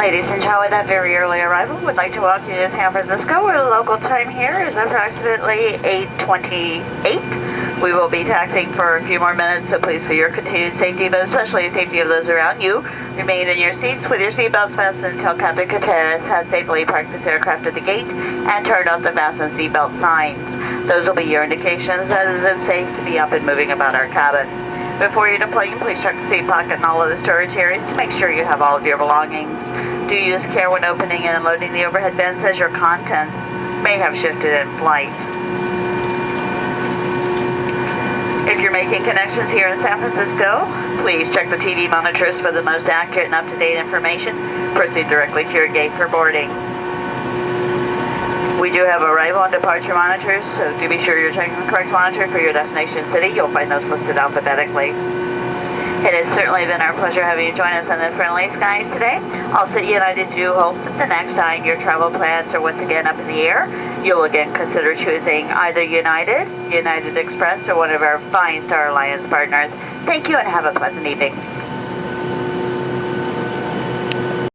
Ladies and gentlemen, that very early arrival would like to welcome you to San Francisco, where the local time here is approximately 8:28. We will be taxiing for a few more minutes, so please, for your continued safety, but especially the safety of those around you, remain in your seats with your seatbelts fastened until Captain Cateras has safely parked this aircraft at the gate and turned off the fasten seatbelt signs. Those will be your indications that it is safe to be up and moving about our cabin. Before you deploy, please check the seat pocket and all of the storage areas to make sure you have all of your belongings. Do use care when opening and unloading the overhead bins, as your contents may have shifted in flight. If you're making connections here in San Francisco, please check the TV monitors for the most accurate and up-to-date information. Proceed directly to your gate for boarding. We do have arrival and departure monitors, so do be sure you're checking the correct monitor for your destination city. You'll find those listed alphabetically. It has certainly been our pleasure having you join us in the friendly skies today. All City United do hope that the next time your travel plans are once again up in the air, you'll again consider choosing either United, United Express, or one of our fine Star Alliance partners. Thank you and have a pleasant evening.